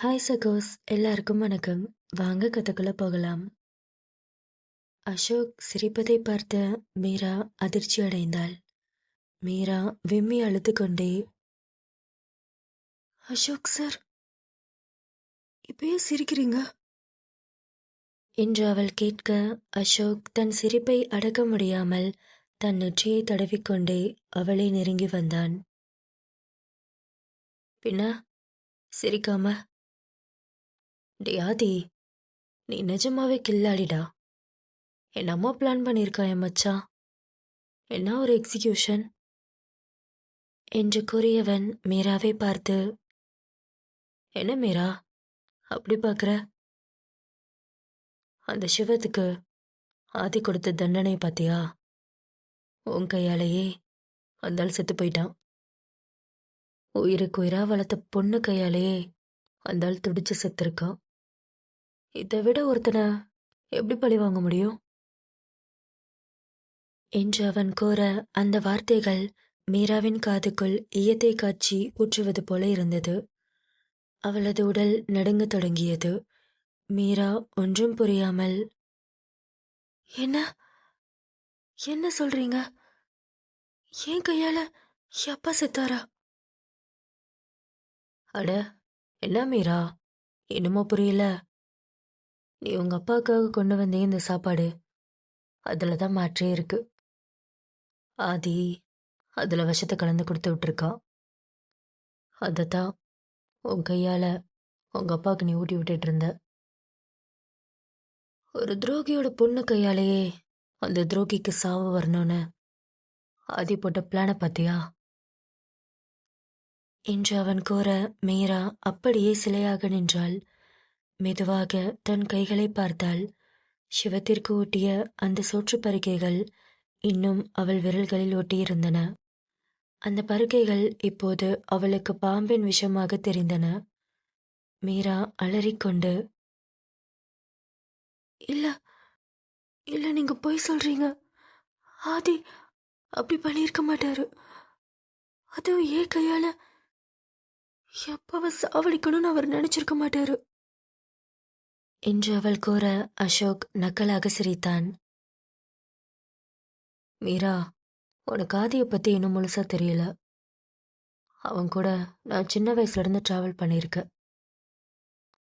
Hi சகோஸ், எல்லாருக்கும் வணக்கம். வாங்க கதைக்குள்ள போகலாம். அசோக் சிரிப்பதை பார்த்த மீரா அதிர்ச்சி அடைந்தாள். மீரா விம்மி அழுது கொண்டே, அசோக் சார், இப்பயே சிரிக்கிறீங்க என்று அவள் கேட்க, அசோக் தன் சிரிப்பை அடக்க முடியாமல் தன் நெற்றியை தடவிக்கொண்டே அவளை நெருங்கி வந்தான். பின்ன சிரிக்காம? டே ஆதி, நீ நிஜமாவே கில்லாடிடா. என் அம்மா பிளான் பண்ணியிருக்கா என் மச்சான். என்ன ஒரு எக்ஸிகியூஷன் என்று கூறியவன் மீராவை பார்த்து, என்ன மீரா அப்படி பார்க்குற? அந்த சிவத்துக்கு ஆதி கொடுத்த தண்டனை பார்த்தியா? உன் கையாலேயே அந்த ஆள் செத்து போயிட்டான். உயிருக்கு உயிரா வளர்த்த பொண்ணு கையாலேயே அந்த ஆள் துடிச்சு செத்துருக்கான். இதை விட ஒருத்தனை எப்படி பழி வாங்க முடியும் என்று அவன் கூற, அந்த வார்த்தைகள் மீராவின் காதுக்குள் ஈயத்தை காய்ச்சி ஊற்றுவது போல இருந்தது. அவளது உடல் நடுங்கத் தொடங்கியது. மீரா ஒன்றும் புரியாமல், என்ன என்ன சொல்றீங்க? என் கையால என் அப்பா செத்தாரா? அட என்ன மீரா, என்னமோ புரியல. நீ உங்க அப்பாவுக்காக கொண்டு வந்தே இந்த சாப்பாடு, அதுல தான் மாற்றே இருக்கு. ஆதி அதுல விஷத்தை கலந்து கொடுத்து விட்டுருக்கான். அதைத்தான் உன் கையால உங்க அப்பாவுக்கு நீ ஊட்டி விட்டுட்டு இருந்த. ஒரு துரோகியோட பொண்ணு கையாலேயே அந்த துரோகிக்கு சாவு வரணும்னு ஆதி போட்ட பிளான பார்த்தியா என்று அவன் கூற, மீரா அப்படியே சிலையாக நின்றாள். மெதுவாக தன் கைகளை பார்த்தாள். சிவத்திற்கு ஊட்டிய அந்த சோற்று பருக்கைகள் இன்னும் அவள் விரல்களில் ஒட்டியிருந்தன. அந்த பருக்கைகள் இப்போது அவளுக்கு பாம்பின் விஷமாக தெரிந்தன. மீரா அலறிக்கொண்டு, இல்ல இல்ல, நீங்க பொய் சொல்றீங்க. ஆதி அப்படி பண்ணியிருக்க மாட்டாரு. அதுவும் ஏன் கையால எப்பாவ சாவடிக்கணும்னு அவர் நினைச்சிருக்க மாட்டாரு என்று அவள் கூற, அசோக் நக்கலாக சிரித்தான். மீரா, உனக்கு ஆதியை பத்தி இன்னும் முழுசா தெரியல. அவன் கூட நான் சின்ன வயசுல இருந்து டிராவல் பண்ணியிருக்கேன்.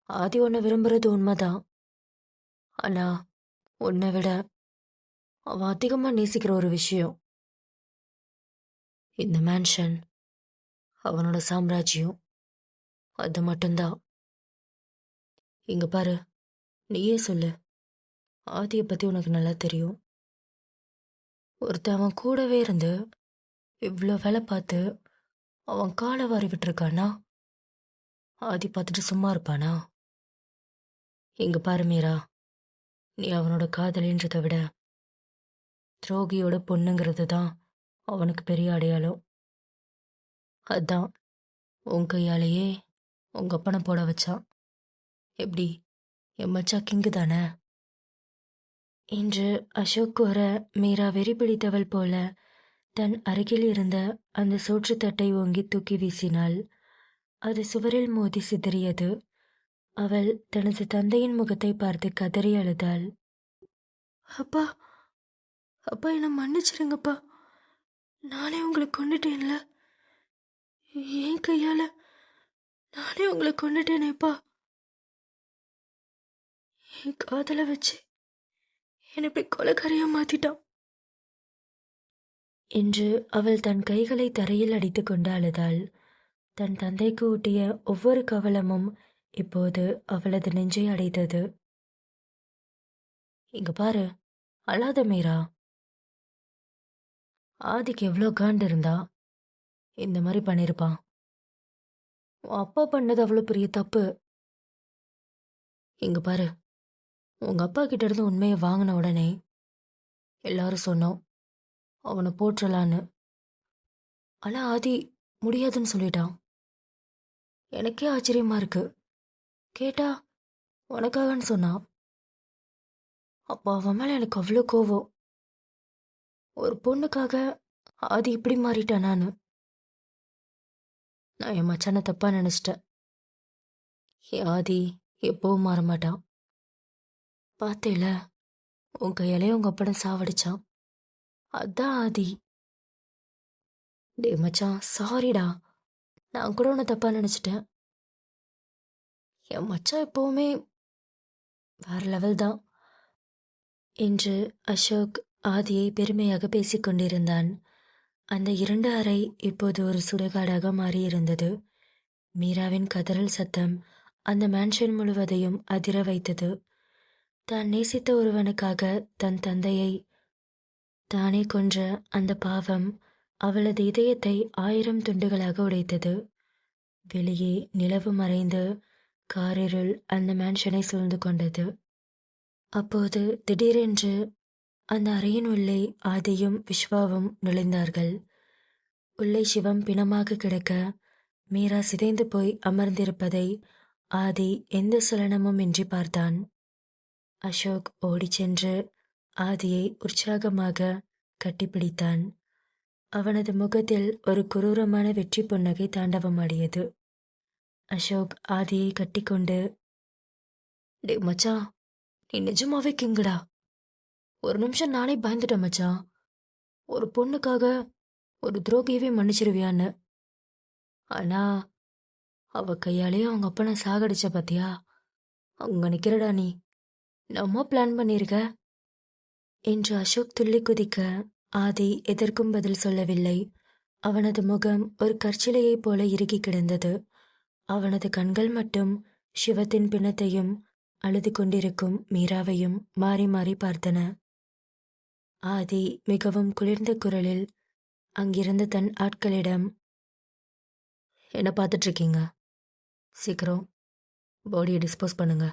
ஆதி உன்னை விரும்புறது உண்மைதான். ஆனா உன்னை விட அவன் அதிகமா நேசிக்கிற ஒரு விஷயம் இந்த மேன்ஷன், அவனோட சாம்ராஜ்யம், அது மட்டும்தான். இங்க பாரு, நீயே சொல்லு. ஆதியை பத்தி உனக்கு நல்லா தெரியும். ஒருத்தன் அவன் கூடவே இருந்து இவ்வளோ வேலை பார்த்து அவன் காலை வாரி விட்டுருக்கானா? ஆதி பார்த்துட்டு சும்மா இருப்பானா? இங்க பாரு மீரா, நீ அவனோட காதலின்றதை விட துரோகியோட பொண்ணுங்கிறது தான் அவனுக்கு பெரிய அடையாளம். அதான் உன் கையாலேயே உங்க அப்பனை போட வச்சான். எப்படி, என் மச்சா கிங்கு தானே என்று அசோக் கூற, மீரா வெறி பிடித்தவள் போல தன் அருகில் இருந்த அந்த சோற்றுத்தட்டை ஓங்கி தூக்கி வீசினாள். அது சுவரில் மோதி சிதறியது. அவள் தனது தந்தையின் முகத்தை பார்த்து கதறி அழுதாள். அப்பா, அப்பா, என்னை மன்னிச்சிருங்கப்பா. நானே உங்களை கொண்டுட்டேன்ல. என் கையால நானே உங்களை கொண்டுட்டேனேப்பா. என் காதலை வச்சு என்னை இப்படி கொலைக்காரியா மாத்திட்டான் என்று அவள் தன் கைகளை தரையில் அடித்து கொண்டு அழுதாள். தன் தந்தைக்கு ஊட்டிய ஒவ்வொரு கவலமும் இப்போது அவளது நெஞ்சை அடைத்தது. இங்க பாரு, அழாத மீரா. ஆதிக்கு எவ்வளோ காண்டு இருந்தா இந்த மாதிரி பண்ணியிருப்பான். உன் அப்பா பண்ணது அவ்வளோ பெரிய தப்பு. இங்க பாரு, உங்க அப்பா கிட்ட இருந்து உண்மையை வாங்கின உடனே எல்லாரும் சொன்னோம் அவனை போற்றலான்னு. ஆனா ஆதி முடியாதுன்னு சொல்லிட்டான். எனக்கே ஆச்சரியமா இருக்கு. கேட்டா உனக்காகன்னு சொன்னான். அப்போ அவன் மேல எனக்கு அவ்வளோ கோவம். ஒரு பொண்ணுக்காக ஆதி இப்படி மாறிட்டானான்னு நான் என் மச்சானை தப்பா நினைச்சிட்டேன். என் ஆதி எப்பவும் மாறமாட்டான். பார்த்தேல, உன் கையாலே உங்க அப்பனை சாவடிச்சான். அதான் ஆதி. டேய் மச்சான், சாரிடா. நான் கூட உன்னை தப்பா நினைச்சிட்டேன். என் மச்சான் எப்பவுமே வேற லெவல் தான் என்று அசோக் ஆதியை பெருமையாக பேசிக் கொண்டிருந்தான். அந்த இருண்ட அறை இப்போது ஒரு சுடுகாடாக மாறியிருந்தது. மீராவின் கதறல் சத்தம் அந்த மேன்ஷன் முழுவதையும் அதிர வைத்தது. தான் நேசித்த ஒருவனுக்காக தன் தந்தையை தானே கொன்ற அந்த பாவம் அவளது இதயத்தை 1000 துண்டுகளாக உடைத்தது. வெளியே நிலவு மறைந்து காரிருள் அந்த மேன்ஷனை சூழ்ந்து கொண்டது. அப்போது திடீரென்று அந்த அறையின் உள்ளே ஆதியும் விஸ்வாவும் நுழைந்தார்கள். உள்ளே சிவம் பிணமாக கிடக்க மீரா சிதைந்து போய் அமர்ந்திருப்பதை ஆதி எந்த சலனமும் இன்றி பார்த்தான். அசோக் ஓடிச் சென்று ஆதியை உற்சாகமாக கட்டிப்பிடித்தான். அவனது முகத்தில் ஒரு குரூரமான வெற்றி புன்னகை தாண்டவமாடியது. அசோக் ஆதியை கட்டிக்கொண்டு, டே மச்சான், நீ நிஜமாவே கிங்குடா. ஒரு நிமிஷம் நானே பயந்துட்டேன் மச்சான். ஒரு பொண்ணுக்காக ஒரு துரோகியவே மன்னிச்சிருவியான்னு. ஆனா அவ கையாலேயே அவங்க அப்பனை சாகடிச்ச பாத்தியா? அங்க நிக்கிறடா நீ. நம்ம பிளான் பண்ணிருக்க என்று அசோக் துள்ளி குதிக்க ஆதி எதற்கும் பதில் சொல்லவில்லை. அவனது முகம் ஒரு கற்சிலையைப் போல இறுகி கிடந்தது. அவனது கண்கள் மட்டும் சிவத்தின் பிணத்தையும் அழுது கொண்டிருக்கும் மீராவையும் மாறி மாறி பார்த்தன. ஆதி மிகவும் குளிர்ந்த குரலில் அங்கிருந்த தன் ஆட்களிடம், என்ன பார்த்துட்டு இருக்கீங்க? சீக்கிரம் பாடியை டிஸ்போஸ் பண்ணுங்க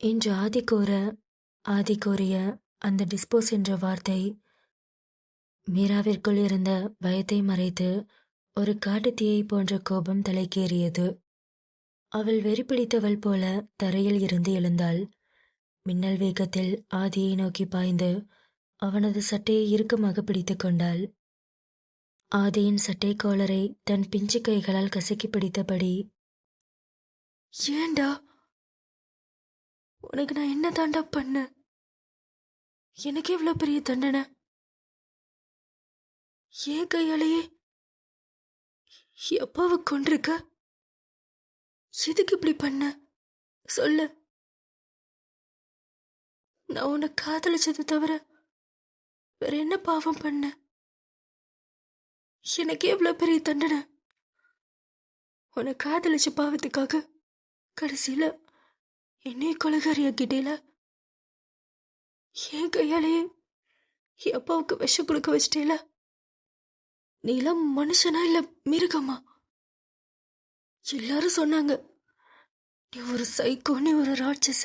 என்று ஆதி கூறிய அந்த டிஸ்போஸ் என்ற வார்த்தை மீராவிற்குள் இருந்த பயத்தை மறைத்து ஒரு காட்டுத்தீயை போன்ற கோபம் தலைக்கேறியது. அவள் வெறி பிடித்தவள் போல தரையில் இருந்து எழுந்தாள். மின்னல் வேகத்தில் ஆதியை நோக்கி பாய்ந்து அவனது சட்டையை இறுக்கமாக பிடித்து கொண்டாள். ஆதியின் சட்டை காலரை தன் பிஞ்சு கைகளால் கசக்கி பிடித்தபடி, ஏண்டா, உனக்கு நான் என்ன தாண்டா பண்ண? எனக்கு இவ்வளவு பெரிய தண்டனை? ஏன் கையாலேயே எப்பாவை கொண்டிருக்க? எதுக்கு இப்படி பண்ண சொல்லு. நான் உன்னை காதலிச்சது தவிர வேற என்ன பாவம் பண்ண? எனக்கு எவ்வளவு பெரிய தண்டனை? உன்னை காதலிச்ச பாவத்துக்காக கடைசியில என்னைய கொலைகாரியாக்கிட்டேல. என் கையாலேயே அப்பாவுக்கு விஷம் கொடுக்க வச்சிட்டேல. நீ எல்லாம் மனுஷனா இல்ல மிருகமா? எல்லாரும் சொன்னாங்க நீ ஒரு சைக்கோ, நீ ஒரு ராட்சச,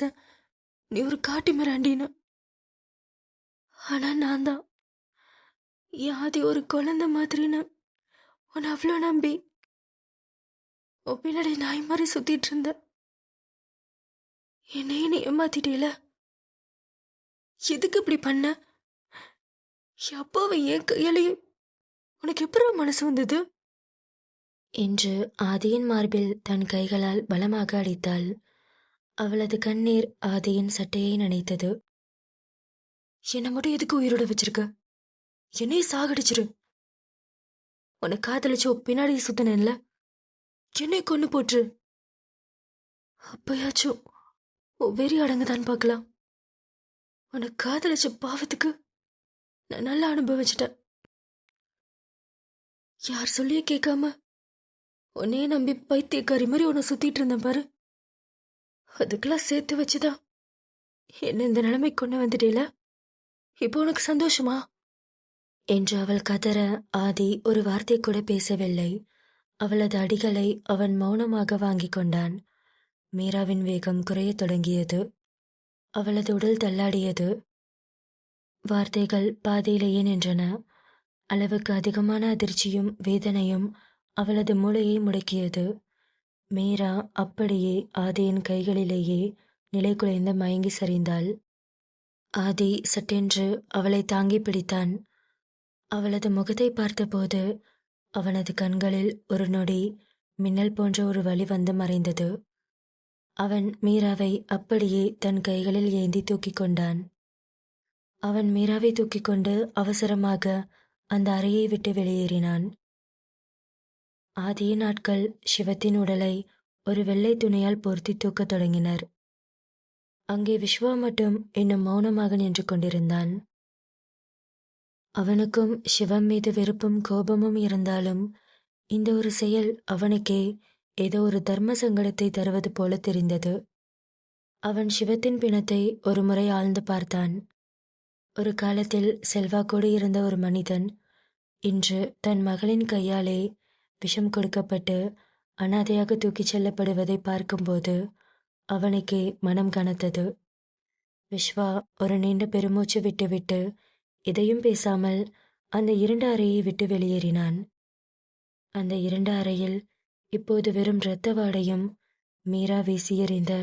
நீ ஒரு காட்டு மிராண்டின்னு. ஆனா நான் தான் ஆதி ஒரு குழந்தை மாதிரின்னு உன்னை அவ்வளோ நம்பி உன் பின்னாடி நாய் மாதிரி சுத்திட்டு இருந்த. என்னையே நீ ஏமாத்திட்டேல. எதுக்கு இப்படி பண்ண? அப்பாவை என் கையாலேயே உனக்கு எப்படி மனசு வந்தது என்று ஆதியின் மார்பில் தன் கைகளால் பலமாக அடித்தாள். அவளது கண்ணீர் ஆதியின் சட்டையை நனைத்தது. என்னை மட்டும் எதுக்கு உயிரோட வச்சிருக்க? என்னையே சாகடிச்சிரு. உன்னை காதலிச்சு பின்னாடி சுத்தினேன்ல, என்னை கொண்டு போட்டுரு. அப்பயாச்சும் வெறி அடங்குதான் பார்க்கலாம். உன்னை காதலிச்ச பாவத்துக்கு நான் நல்லா அனுபவிச்சிட்டேன். யார் சொல்லியே கேட்காம உன்னையே நம்பி பைத்தியக்காரி மாதிரி உன்னை சுத்திட்டு இருந்தேன் பாரு. அதுக்கெல்லாம் சேர்த்து வச்சுதான் என்ன இந்த நிலைமை கொண்டு வந்துட்டேல. இப்போ உனக்கு சந்தோஷமா என்று அவள் கதற ஆதி ஒரு வார்த்தை கூட பேசவில்லை. அவளது அடிகளை அவன் மௌனமாக வாங்கி கொண்டான். மீராவின் வேகம் குறையத் தொடங்கியது. அவளது உடல் தள்ளாடியது. வார்த்தைகள் பாதியிலேயே நின்றன. அளவுக்கு அதிகமான அதிர்ச்சியும் வேதனையும் அவளது மூளையை முடக்கியது. மீரா அப்படியே ஆதியின் கைகளிலேயே நிலை குலைந்து மயங்கி சரிந்தாள். ஆதி சட்டென்று அவளை தாங்கி பிடித்தான். அவளது முகத்தை பார்த்தபோது அவனது கண்களில் ஒரு நொடி மின்னல் போன்ற ஒரு வழி வந்து மறைந்தது. அவன் மீராவை அப்படியே தன் கைகளில் ஏந்தி தூக்கிக் கொண்டான். அவன் மீராவை தூக்கிக் கொண்டு அவசரமாக அந்த அறையை விட்டு வெளியேறினான். ஆதியின் ஆட்கள் சிவத்தின் உடலை ஒரு வெள்ளை துணியால் போர்த்தி தூக்கத் தொடங்கினர். அங்கே விஸ்வா மட்டும் இன்னும் மௌனமாக நின்று கொண்டிருந்தான். அவனுக்கும் சிவம் மீது வெறுப்பும் கோபமும் இருந்தாலும் இந்த ஒரு செயல் அவனுக்கே ஏதோ ஒரு தர்ம சங்கடத்தை தருவது போல தெரிந்தது. அவன் சிவத்தின் பிணத்தை ஒரு முறை ஆழ்ந்து பார்த்தான். ஒரு காலத்தில் செல்வாக்கோடு இருந்த ஒரு மனிதன் இன்று தன் மகளின் கையாலே விஷம் கொடுக்கப்பட்டு அனாதையாக தூக்கிச் செல்லப்படுவதை பார்க்கும்போது அவனுக்கே மனம் கனத்தது. விஸ்வா ஒரு நீண்ட பெருமூச்சு விட்டுவிட்டு எதையும் பேசாமல் அந்த இருண்ட அறையை விட்டு வெளியேறினான். அந்த இருண்ட அறையில் இப்போது வெறும் இரத்த வாடையும் மீரா வீசி எறிந்த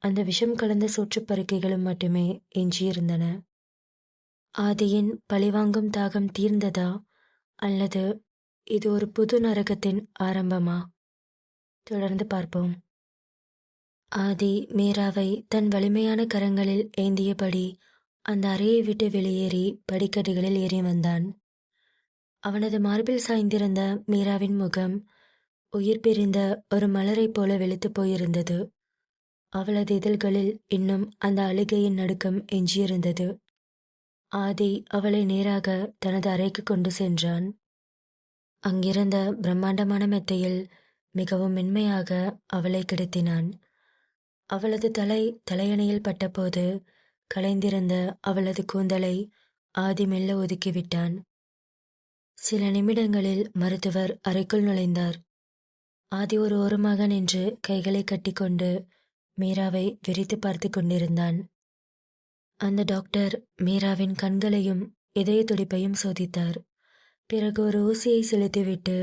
அந்த விஷம் கலந்த சோற்றுப்பருக்கைகளும் மட்டுமே எஞ்சியிருந்தன. ஆதியின் பழிவாங்கும் தாகம் தீர்ந்ததா அல்லது இது ஒரு புது நரகத்தின் ஆரம்பமா? தொடர்ந்து பார்ப்போம். ஆதி மீராவை தன் வலிமையான கரங்களில் ஏந்தியபடி அந்த அறையை விட்டு வெளியேறி படிக்கட்டுகளில் ஏறி வந்தான். அவனது மார்பில் சாய்ந்திருந்த மீராவின் முகம் உயிர் பிரிந்த ஒரு மலரைப் போல வெளுத்து போயிருந்தது. அவளது இதழ்களில் இன்னும் அந்த அழுகையின் நடுக்கம் எஞ்சியிருந்தது. ஆதி அவளை நேராக தனது அறைக்கு கொண்டு சென்றான். அங்கிருந்த பிரம்மாண்டமான மெத்தையில் மிகவும் மென்மையாக அவளை கிடத்தினான். அவளது தலையணையில் பட்டபோது கலைந்திருந்த அவளது கூந்தலை ஆதி மெல்ல ஒதுக்கிவிட்டான். சில நிமிடங்களில் மருத்துவர் அறைக்குள் நுழைந்தார். ஆதி ஒரு ஓரமாக நின்று கைகளை கட்டிக்கொண்டு மீராவை வெறித்து பார்த்து கொண்டிருந்தான். அந்த டாக்டர் மீராவின் கண்களையும் இதய துடிப்பையும் சோதித்தார். பிறகு ஒரு ஊசியை செலுத்திவிட்டு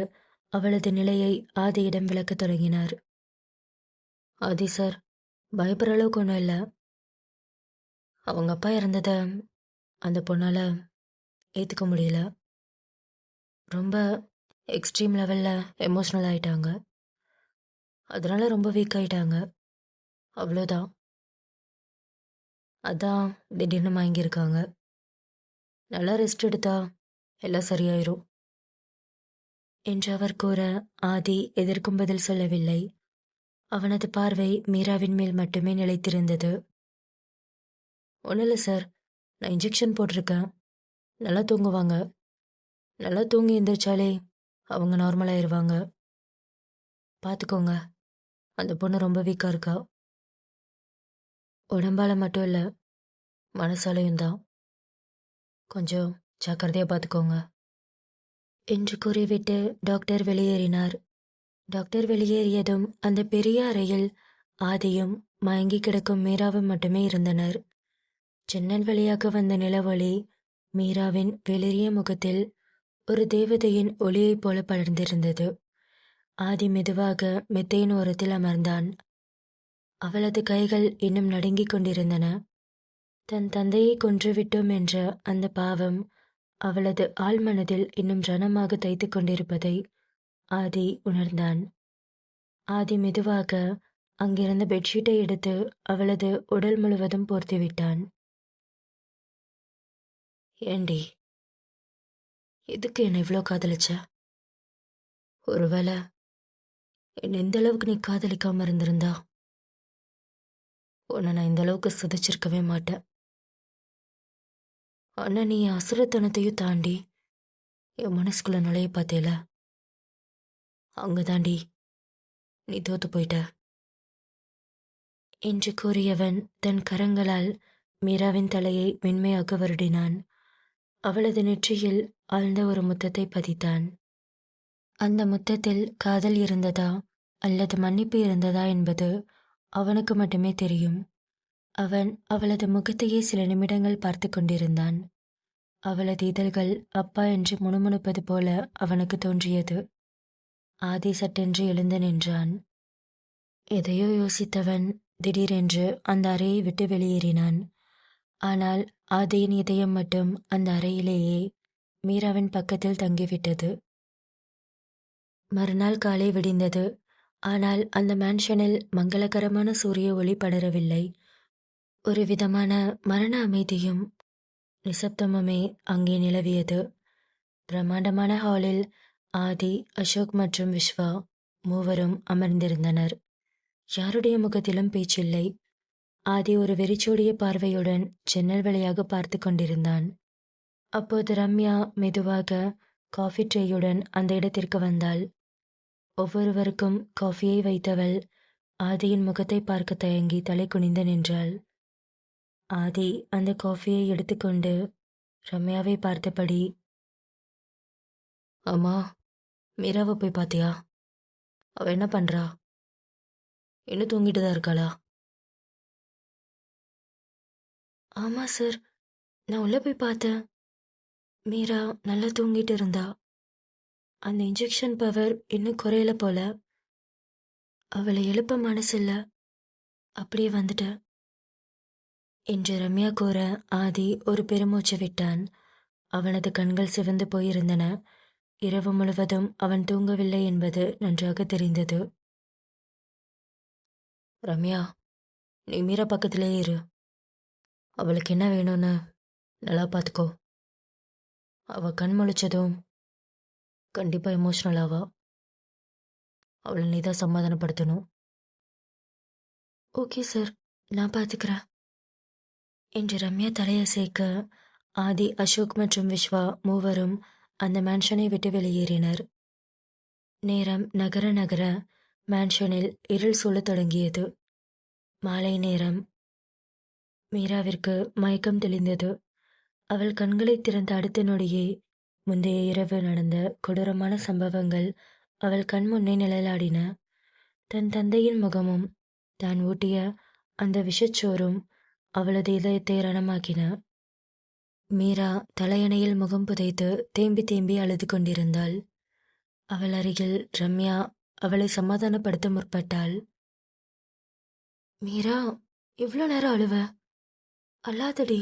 அவளது நிலையை ஆதியிடம் விளக்கத் தொடங்கினார். ஆதி சார், பயப்படுற அளவுக்கு ஒன்றும் இல்லை. அவங்க அப்பா இறந்தத அந்த பொண்ணால் ஏற்றுக்க முடியல. ரொம்ப எக்ஸ்ட்ரீம் லெவலில் எமோஷ்னல் ஆயிட்டாங்க. அதனால ரொம்ப வீக் ஆயிட்டாங்க. அவ்வளோதான். அதான் திடீர்னு மயங்கியிருக்காங்க. நல்லா ரெஸ்ட் எடுத்தா எல்லாம் சரியாயிரும் என்று அவர் கூற ஆதி எதற்கும் பதில் சொல்லவில்லை. அவனது பார்வை மீராவின் மேல் மட்டுமே நிலைத்திருந்தது. ஒன்றும் இல்லை சார், நான் இன்ஜெக்ஷன் போட்டிருக்கேன். நல்லா தூங்குவாங்க. நல்லா தூங்கி எந்திரிச்சாலே அவங்க நார்மலாயிருவாங்க. பார்த்துக்கோங்க, அந்த பொண்ணு ரொம்ப வீக்காக இருக்கா. உடம்பால மட்டும் இல்லை, மனசாலையும் தான். கொஞ்சம் ஜாக்கிரதையாக பார்த்துக்கோங்க என்று கூறிவிட்டு டாக்டர் வெளியேறினார். டாக்டர் வெளியேறியதும் அந்த பெரிய அறையில் ஆதியும் மயங்கி கிடக்கும் மீராவும் மட்டுமே இருந்தனர். ஜன்னல் வழியாக வந்த நிலவொளி மீராவின் வெளிரிய முகத்தில் ஒரு தேவதையின் ஒளியைப் போல படர்ந்திருந்தது. ஆதி மெதுவாக மெத்தையின் ஓரத்தில் அமர்ந்தான். அவளது கைகள் இன்னும் நடுங்கிக் கொண்டிருந்தன. தன் தந்தையை கொன்றுவிட்டோம் என்ற அந்த பாவம் அவளது ஆழ்மனதில் இன்னும் ரணமாக தைத்து கொண்டிருப்பதை ஆதி உணர்ந்தான். ஆதி மெதுவாக அங்கிருந்த பெட்ஷீட்டை எடுத்து அவளது உடல் முழுவதும் போர்த்திவிட்டான். ஏண்டி, எதுக்கு என்னை இவ்வளோ காதலிச்ச? ஒருவேளை என்னை இந்த அளவுக்கு நீ காதலிக்காம இருந்திருந்தா உன்னை நான் இந்த அளவுக்கு சிதைச்சிருக்கவே மாட்டேன். ஆனா நீ அசுரத்தனத்தையும் தாண்டி என் மனசுக்குள்ள நுழைய பார்த்தேல, அங்கதாண்டி நீ தோத்து போயிட்ட என்று கூறியவன் தன் கரங்களால் மீராவின் தலையை மென்மையாக வருடினான். அவளது நெற்றியில் ஆழ்ந்த ஒரு முத்தத்தை பதித்தான். அந்த முத்தத்தில் காதல் இருந்ததா அல்லது மன்னிப்பு இருந்ததா என்பது அவனுக்கு மட்டுமே தெரியும். அவன் அவளது முகத்தையே சில நிமிடங்கள் பார்த்து கொண்டிருந்தான். அவளது இதழ்கள் அப்பா என்று முணுமுணுப்பது போல அவனுக்கு தோன்றியது. ஆதி சட்டென்று எழுந்து நின்றான். எதையோ யோசித்தவன் திடீரென்று அந்த அறையை விட்டு வெளியேறினான். ஆனால் ஆதியின் இதயம் மட்டும் அந்த அறையிலேயே மீராவின் பக்கத்தில் தங்கிவிட்டது. மறுநாள் காலை விடிந்தது. ஆனால் அந்த மேன்ஷனில் மங்களகரமான சூரிய ஒளி படரவில்லை. ஒரு விதமான மரண அமைதியும் நிசப்தமுமே அங்கே நிலவியது. பிரம்மாண்டமான ஹாலில் ஆதி, அசோக் மற்றும் விஸ்வா மூவரும் அமர்ந்திருந்தனர். யாருடைய முகத்திலும் பேச்சில்லை. ஆதி ஒரு வெறிச்சோடிய பார்வையுடன் ஜன்னல் வழியாக பார்த்து கொண்டிருந்தான். அப்போது ரம்யா மெதுவாக காஃபி ட்ரேயுடன் அந்த இடத்திற்கு வந்தாள். ஒவ்வொருவருக்கும் காஃபியை வைத்தவள் ஆதியின் முகத்தை பார்க்க தயங்கி தலை குனிந்து நின்றாள். ஆதி அந்த காஃபியை எடுத்துக்கொண்டு ரம்யாவை பார்த்தபடி, அம்மா, மீராவை போய் பாத்தியா? அவ என்ன பண்றா? இன்னும் தூங்கிட்டு தான் இருக்காளா? ஆமா சார், நான் உள்ள போய் பார்த்தேன். மீரா நல்லா தூங்கிட்டு இருந்தா. அந்த இன்ஜெக்ஷன் பவர் இன்னும் குறையல போல. அவளை எழுப்ப மனசில்ல, அப்படியே வந்துட்டேன் என்று ரம்யா கூற ஆதி ஒரு பெருமூச்சு விட்டான். அவனது கண்கள் சிவந்து போயிருந்தன. இரவு முழுவதும் அவன் தூங்கவில்லை என்பது நன்றாக தெரிந்தது. ரம்யா, நீ மீரா பக்கத்திலேயே இரு. அவளுக்கு என்ன வேணும்னு நல்லா பார்த்துக்கோ. அவ கண் முழிச்சதும் கண்டிப்பா எமோஷனல் ஆவா. அவளை நீ தான் சமாதானப்படுத்தணும். ஓகே சார், நான் பார்த்துக்கிறேன் என்று ரம்யா தலையசைக்க ஆதி, அசோக் மற்றும் விஸ்வா மூவரும் அந்த மேன்ஷனை விட்டு வெளியேறினர். நேரம் நகர நகர மேன்ஷனில் இருள் சூழத் தொடங்கியது. மாலை நேரம். மீராவிற்கு மயக்கம் தெளிந்தது. அவள் கண்களை திறந்த அடுத்த நொடியே முந்தைய இரவு நடந்த கொடூரமான சம்பவங்கள் அவள் கண் முன்னே நிழலாடின. தன் தந்தையின் முகமும் தான் ஊட்டிய அந்த விஷச்சோறும் அவளது இதயத்தை ரணமாக்கின. மீரா தலையணையில் முகம் புதைத்து தேம்பி தேம்பி அழுது கொண்டிருந்தாள். அவள் அருகில் ரம்யா அவளை சமாதானப்படுத்த முற்பட்டாள். மீரா, இவ்வளோ நேரம் அழுவ? அல்லாதடி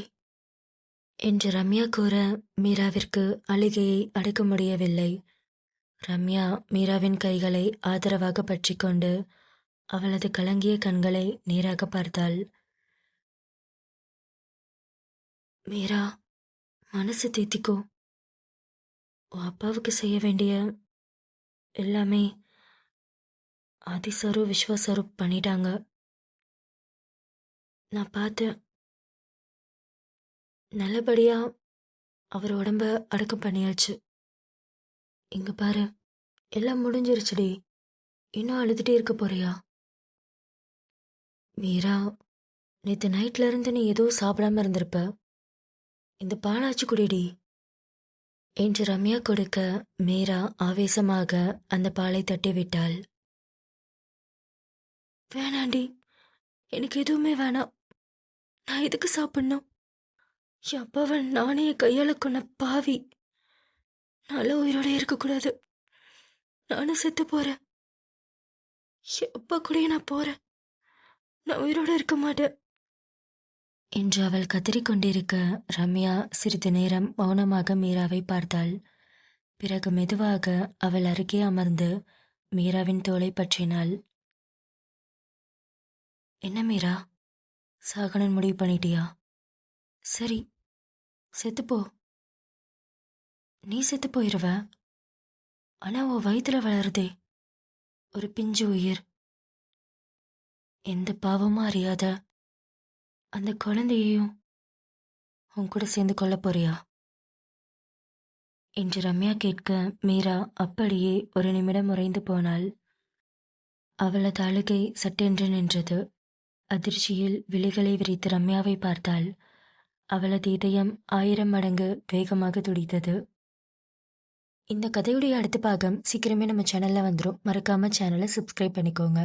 என்று ரம்யா கூற மீராவிற்கு அழுகையை அடக்க முடியவில்லை. ரம்யா மீராவின் கைகளை ஆதரவாக பற்றி கொண்டு அவளது கலங்கிய கண்களை நேராக பார்த்தாள். மீரா, மனசு தேத்திக்கோ. உன் அப்பாவுக்கு செய்ய வேண்டிய எல்லாமே ஆதிசாரு விஸ்வாசாரு பண்ணிட்டாங்க. நான் பார்த்தேன். நல்லபடியா அவர் உடம்ப அடக்கம் பண்ணியாச்சு. இங்க பாரு, எல்லாம் முடிஞ்சிருச்சுடி. இன்னும் அழுதுட்டே இருக்க போறியா? மீரா, நேற்று நைட்ல இருந்து நீ எதுவும் சாப்பிடாம இருந்திருப்ப. இந்த பாலாச்சு குடிடி என்று ரம்யா கொடுக்க மீரா ஆவேசமாக அந்த பாலை தட்டி விட்டாள். வேணாண்டி, எனக்கு எதுவுமே வேணாம். நான் எதுக்கு சாப்பிடணும்? என் அப்பாவை நானே என் கையால கொன்ன பாவி. நல்ல உயிரோட இருக்கக்கூடாது. நானும் செத்து போறேன். என் அப்பா கூடயே நான் போறேன். நான் உயிரோட இருக்க மாட்டேன் என்று அவள் கதறிக்கொண்டிருக்க ரம்யா சிறிது நேரம் மௌனமாக மீராவை பார்த்தாள். பிறகு மெதுவாக அவள் அருகே அமர்ந்து மீராவின் தோளை பற்றினாள். என்ன மீரா, சாகணும்னு முடிவு பண்ணிட்டியா? சரி, செத்துப்போ. நீ செத்து போயிருவ. ஆனா உன் வயிற்றுல வளருதே ஒரு பிஞ்சு உயிர். எந்த பாவமும் அறியாத அந்த குழந்தையையும் உன் கூட சேர்ந்து கொள்ள போறியா என்று ரம்யா கேட்க மீரா அப்படியே ஒரு நிமிடம் உறைந்து போனாள். அவளது அழுகை சட்டென்று நின்றது. அதிர்ச்சியில் விழிகளை விரித்து ரம்யாவை பார்த்தாள். அவளது இதயம் 1000 மடங்கு வேகமாக துடித்தது. இந்த கதையுடைய அடுத்த பாகம் சீக்கிரமே நம்ம சேனல்ல வந்துடும். மறக்காம சேனலை சப்ஸ்கிரைப் பண்ணிக்கோங்க.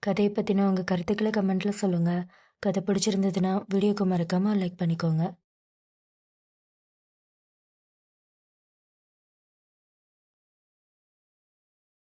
கதையை பற்றின உங்கள் கருத்துக்களை கமெண்ட்ல சொல்லுங்கள். கதை பிடிச்சிருந்ததுன்னா வீடியோக்கு மறக்காமல் லைக் பண்ணிக்கோங்க.